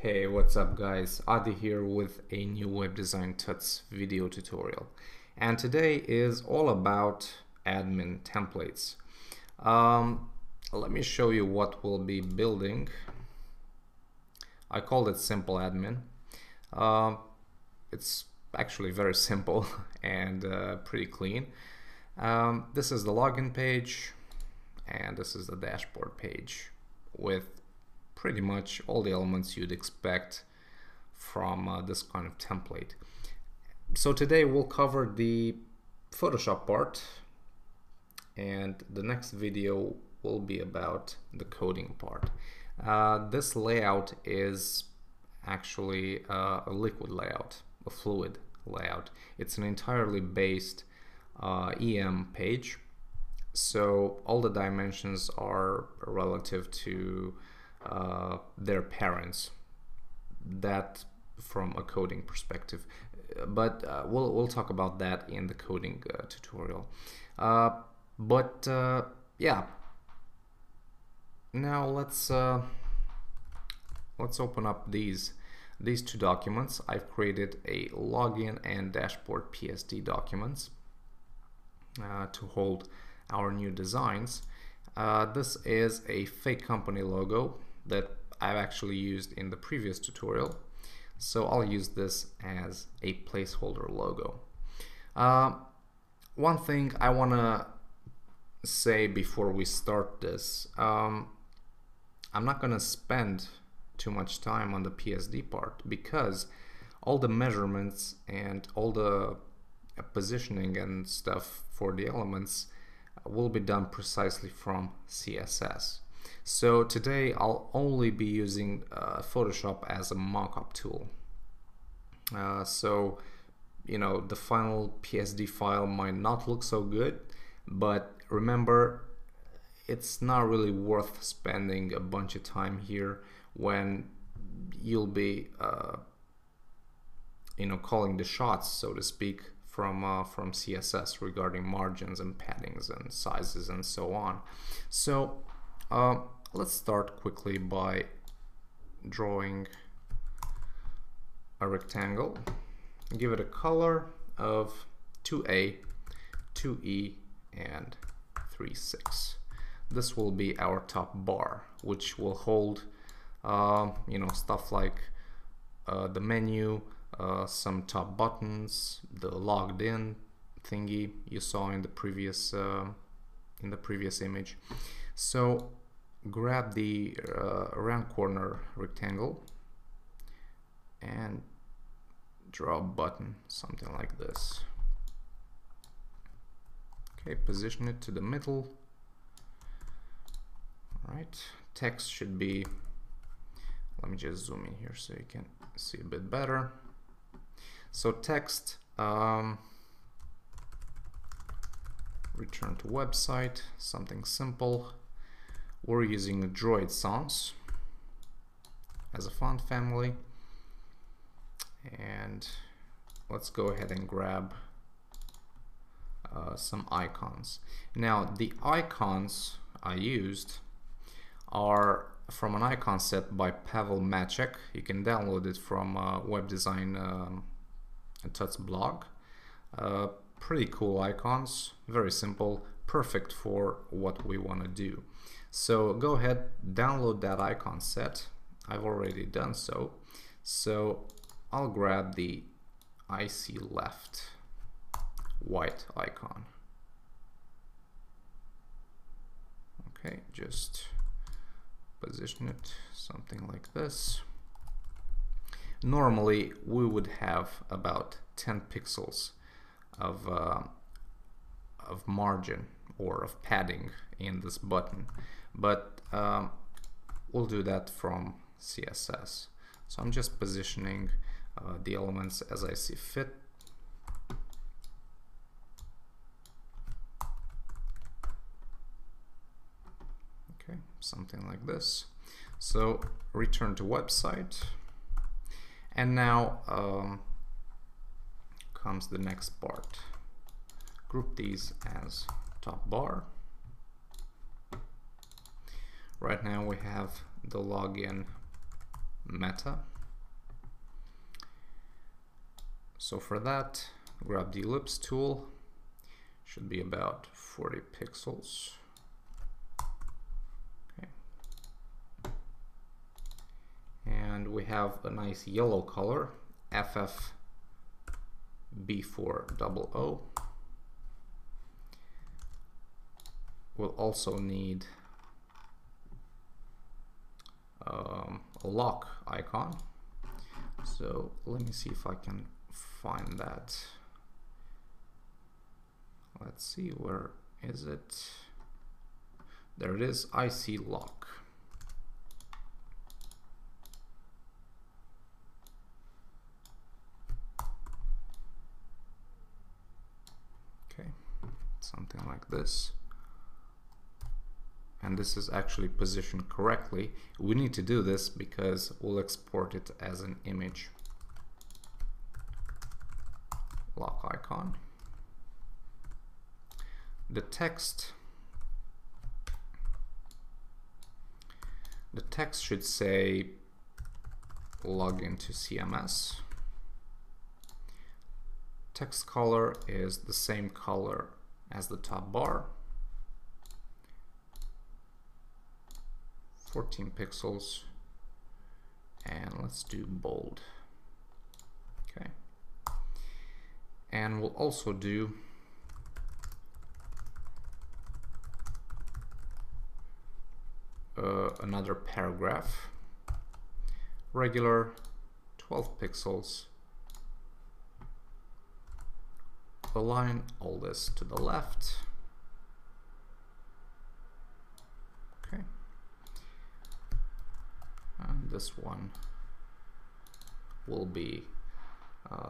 Hey, what's up guys? Adi here with a new web design tuts video tutorial. And today is all about admin templates. Let me show you what we'll be building. I called it SimpleAdmin. It's actually very simple and pretty clean. This is the login page and this is the dashboard page with pretty much all the elements you'd expect from this kind of template. So today we'll cover the Photoshop part, and the next video will be about the coding part. This layout is actually a liquid layout, a fluid layout. It's an entirely based EM page, so all the dimensions are relative to their parents, that from a coding perspective, but we'll talk about that in the coding tutorial. Yeah, now let's open up these two documents. I've created a login and dashboard PSD documents to hold our new designs. This is a fake company logo that I've actually used in the previous tutorial, so I'll use this as a placeholder logo. One thing I want to say before we start this, I'm not going to spend too much time on the PSD part because all the measurements and all the positioning and stuff for the elements will be done precisely from CSS. So today I'll only be using Photoshop as a mockup tool. So you know, the final PSD file might not look so good, but remember, it's not really worth spending a bunch of time here when you'll be you know, calling the shots, so to speak, from CSS regarding margins and paddings and sizes and so on. So let's start quickly by drawing a rectangle. Give it a color of 2A, 2E, and 3/6. This will be our top bar, which will hold you know, stuff like the menu, some top buttons, the logged in thingy you saw in the previous image. So grab the round corner rectangle and draw a button, something like this. Okay, position it to the middle. All right, text should be, let me just zoom in here so you can see a bit better. So text, return to website, something simple. We're using a Droid Sans as a font family, and let's go ahead and grab some icons. Now the icons I used are from an icon set by Pavel Macek. You can download it from Web Design Tuts blog. Pretty cool icons, very simple, perfect for what we want to do. So go ahead, download that icon set. I've already done so. So I'll grab the IC left white icon. Okay, just position it something like this. Normally we would have about 10 pixels of margin or of padding in this button, but we'll do that from CSS. So I'm just positioning the elements as I see fit. Okay, something like this. So return to website, and now comes the next part. Group these as top bar. Right now we have the login meta. So for that, grab the ellipse tool, should be about 40 pixels. Okay. And we have a nice yellow color, FFB400. We'll also need a lock icon. So let me see if I can find that. Let's see, where is it? There it is, IC lock. Okay, something like this. And this is actually positioned correctly. We need to do this because we'll export it as an image. Lock icon. The text should say log into CMS. Text color is the same color as the top bar. 14 pixels, and let's do bold. Okay, and we'll also do another paragraph, regular, 12 pixels. Align all this to the left. Okay. And this one will be,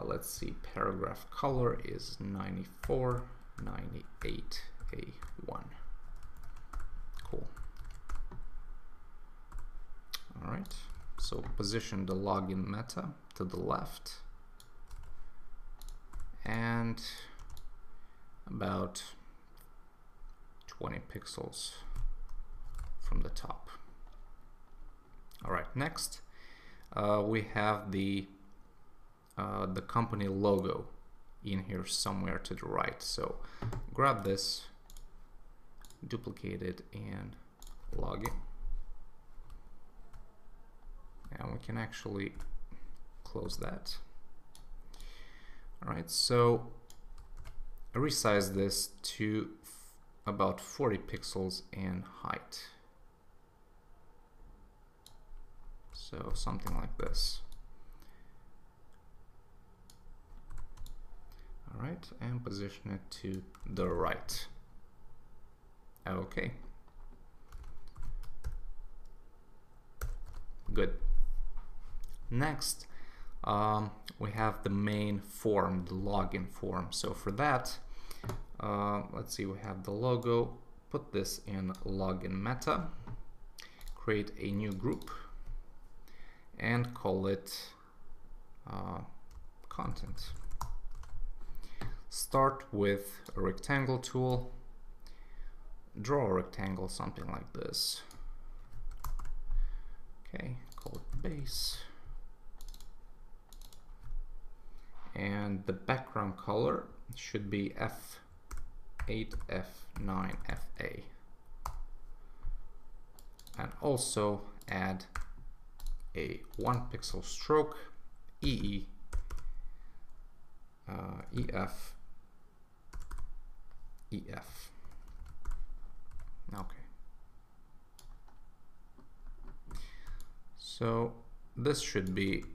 let's see, paragraph color is 9498A1. Cool. All right, so position the login meta to the left and about 20 pixels from the top. All right, next we have the company logo in here somewhere to the right. So grab this, duplicate it, and log in. And we can actually close that. All right, so resize this to about 40 pixels in height. So something like this. All right, and position it to the right. Okay. Good. Next, we have the main form, the login form. So for that, let's see, we have the logo. Put this in login meta, create a new group, and call it content. Start with a rectangle tool, draw a rectangle, something like this. Okay, call it base. And the background color should be F8, F9, FA. And also add a 1 pixel stroke, EE, EF, EF. Okay. So this should be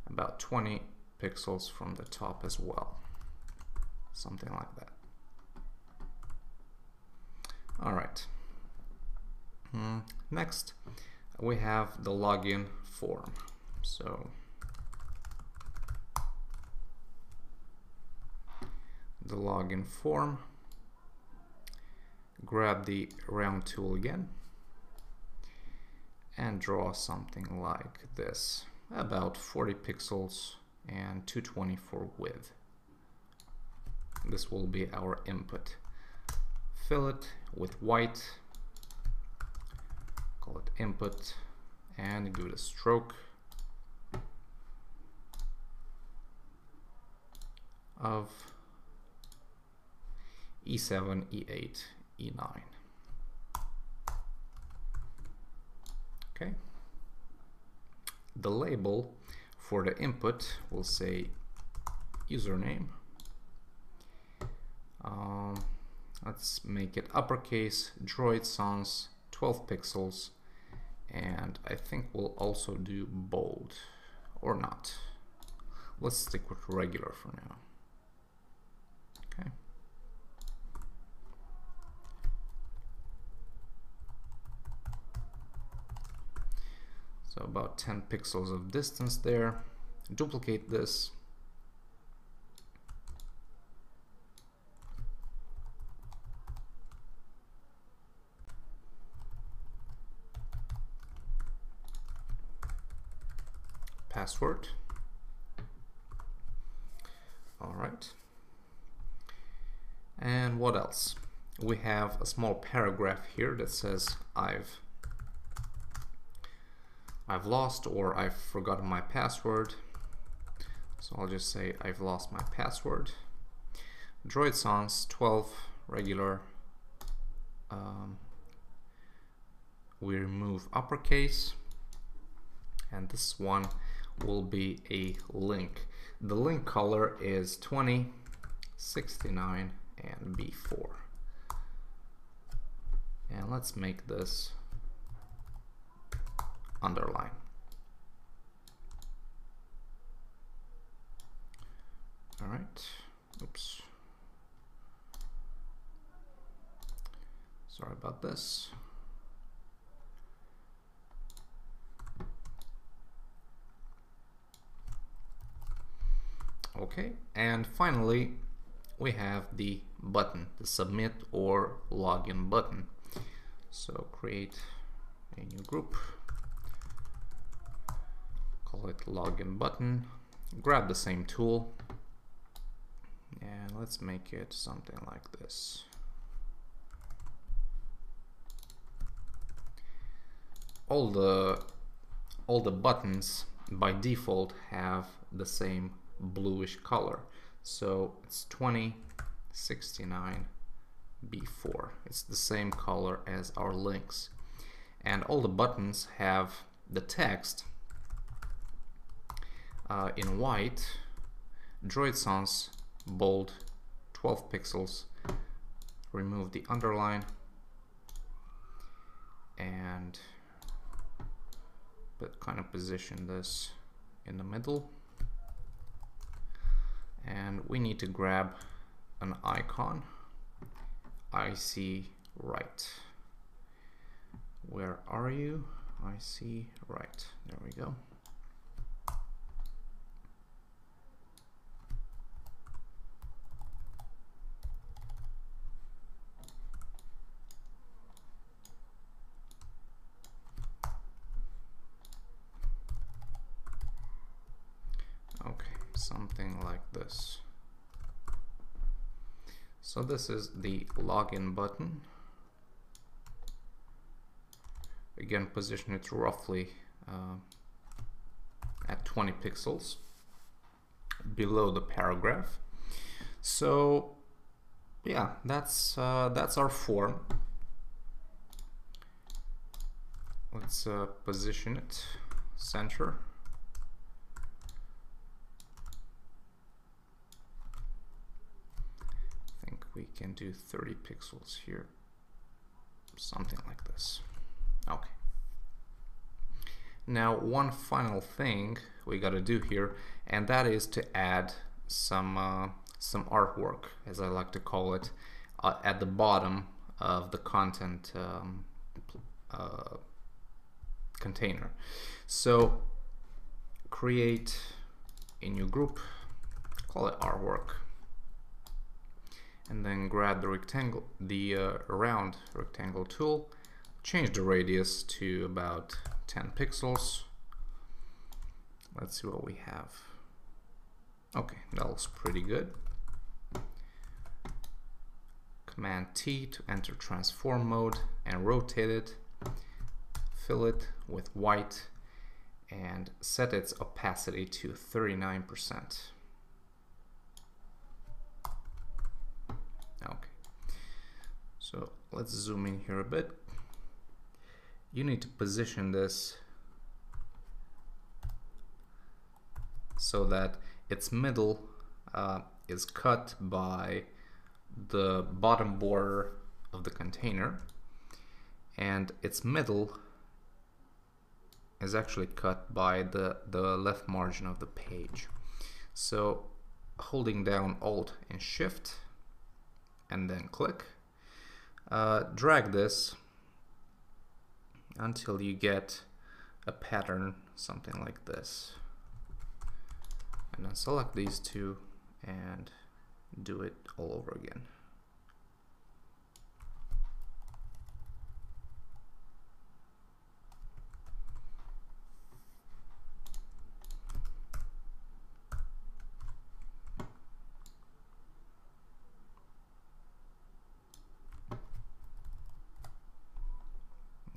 about 20 pixels from the top as well. Something like that. All right. Next, we have the login form. So the login form, grab the round tool again and draw something like this, about 40 pixels and 224 width. This will be our input. Fill it with white, call it input, and give it a stroke of E7, E8, E9. Okay. The label for the input will say username. Let's make it uppercase, Droid sans, 12 pixels, and I think we'll also do bold, or not. Let's stick with regular for now. Okay. So about 10 pixels of distance there. Duplicate this. Password. All right. And what else? We have a small paragraph here that says I've lost, or I've forgotten my password. So I'll just say I've lost my password. Droid sans 12 regular. We remove uppercase, and this one will be a link. The link color is 20, 69, and B4. And let's make this underline. All right. Oops. Sorry about this. Okay, and finally we have the button, the submit or login button. So create a new group, call it login button, grab the same tool, and let's make it something like this. All the buttons by default have the same bluish color, so it's 20, 69, B4. It's the same color as our links, and all the buttons have the text in white, Droid sans, bold, 12 pixels. Remove the underline and kind of position this in the middle. And we need to grab an icon, IC right. Where are you? IC right. There we go. Okay, something like this. So this is the login button. Again, position it roughly at 20 pixels below the paragraph. So yeah, that's our form. Let's position it center. I think we can do 30 pixels here, something like this. Okay. Now one final thing we got to do here, and that is to add some artwork, as I like to call it, at the bottom of the content container. So create a new group, call it artwork, and then grab the rectangle, the round rectangle tool, change the radius to about 10 pixels. Let's see what we have. Okay, that looks pretty good. Command T to enter transform mode and rotate it fill it with white and set its opacity to 39%. Okay, so let's zoom in here a bit. You need to position this so that its middle is cut by the bottom border of the container, and its middle is actually cut by the left margin of the page. So holding down Alt and Shift and then click, drag this until you get a pattern something like this, and then select these two and do it all over again.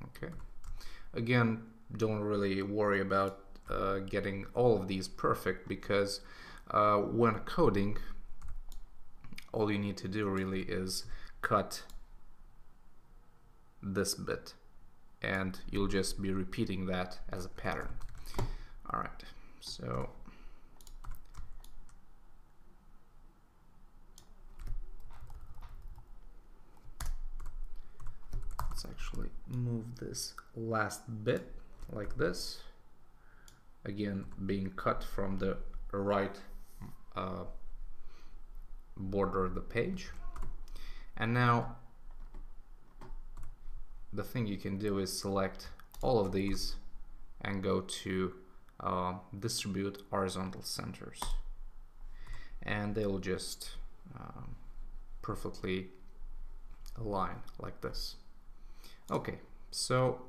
Okay. Again, don't really worry about getting all of these perfect, because when coding, all you need to do really is cut this bit, and you'll just be repeating that as a pattern. All right, so let's actually move this last bit like this, again being cut from the right border of the page. And now the thing you can do is select all of these and go to distribute horizontal centers, and they will just perfectly align like this. Okay, so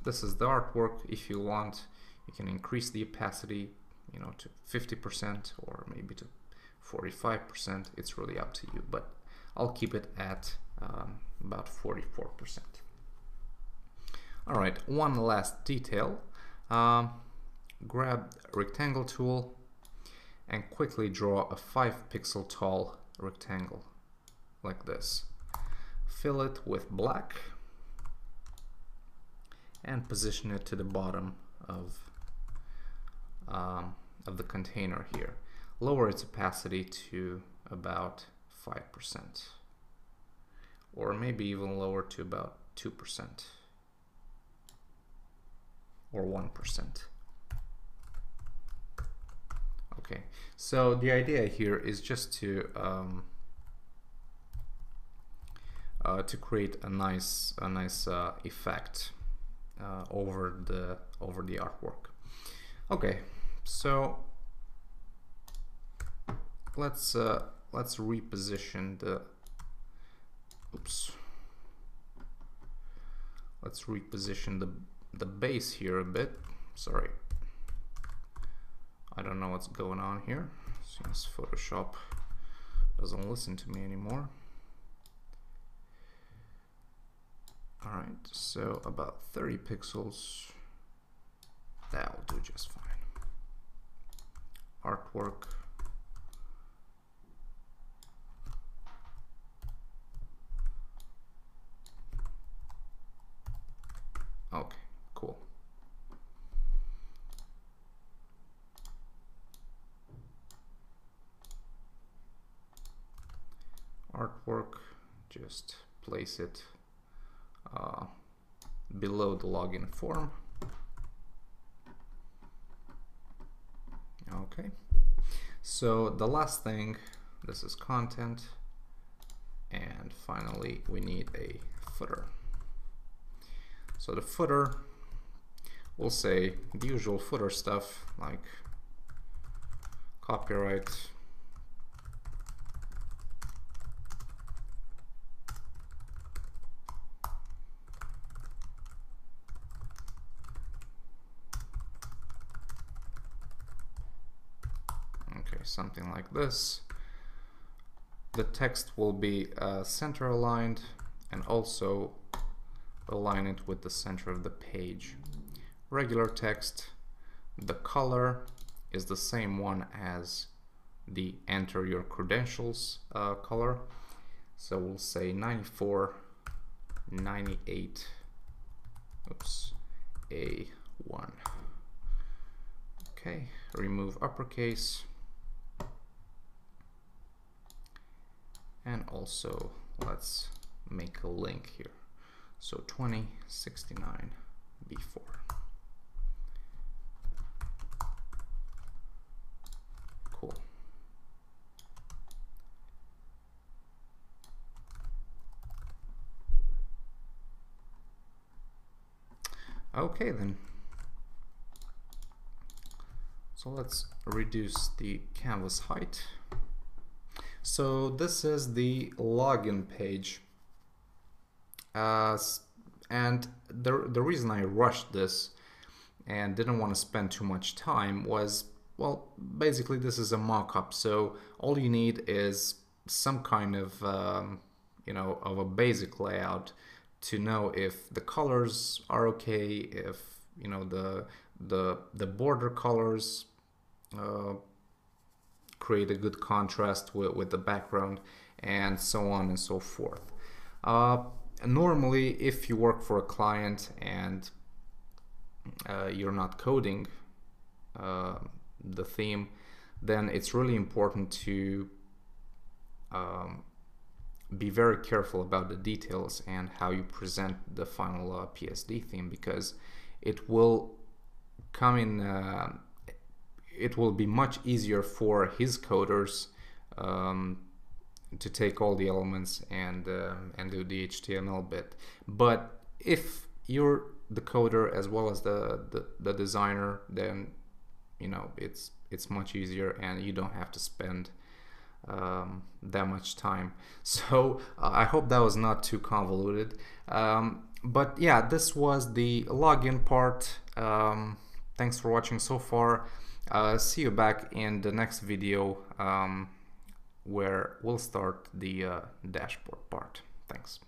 this is the artwork. If you want, you can increase the opacity, you know, to 50% or maybe to 45%. It's really up to you, but I'll keep it at about 44%. All right, one last detail. Grab a rectangle tool and quickly draw a 5 pixel tall rectangle like this. Fill it with black and position it to the bottom of the container here. Lower its opacity to about 5%, or maybe even lower to about 2% or 1%. Okay, so the idea here is just to create a nice effect over the artwork. Okay, so let's reposition the let's reposition the base here a bit. Sorry, I don't know what's going on here since Photoshop doesn't listen to me anymore. Alright, so about 30 pixels, that'll do just fine. Artwork. Okay, cool. Artwork, just place it below the login form. Okay, so the last thing, this is content, and finally we need a footer. So the footer will say the usual footer stuff like copyright, something like this. The text will be center aligned, and also align it with the center of the page. Regular text, the color is the same one as the enter your credentials color. So we'll say 94, 98, oops, A1. Okay, remove uppercase. And also let's make a link here. So 2069 B4. Cool. Okay then. So let's reduce the canvas height. So this is the login page. And the reason I rushed this and didn't want to spend too much time was, well, basically this is a mock-up. So all you need is some kind of, you know, of a basic layout to know if the colors are okay, if, you know, the border colors create a good contrast with the background, and so on and so forth. Normally, if you work for a client and you're not coding the theme, then it's really important to be very careful about the details and how you present the final PSD theme, because it will come in, it will be much easier for his coders to take all the elements and do the HTML bit. But if you're the coder as well as the designer, then you know it's much easier and you don't have to spend that much time. So I hope that was not too convoluted. But yeah, this was the login part. Thanks for watching so far. See you back in the next video where we'll start the dashboard part. Thanks.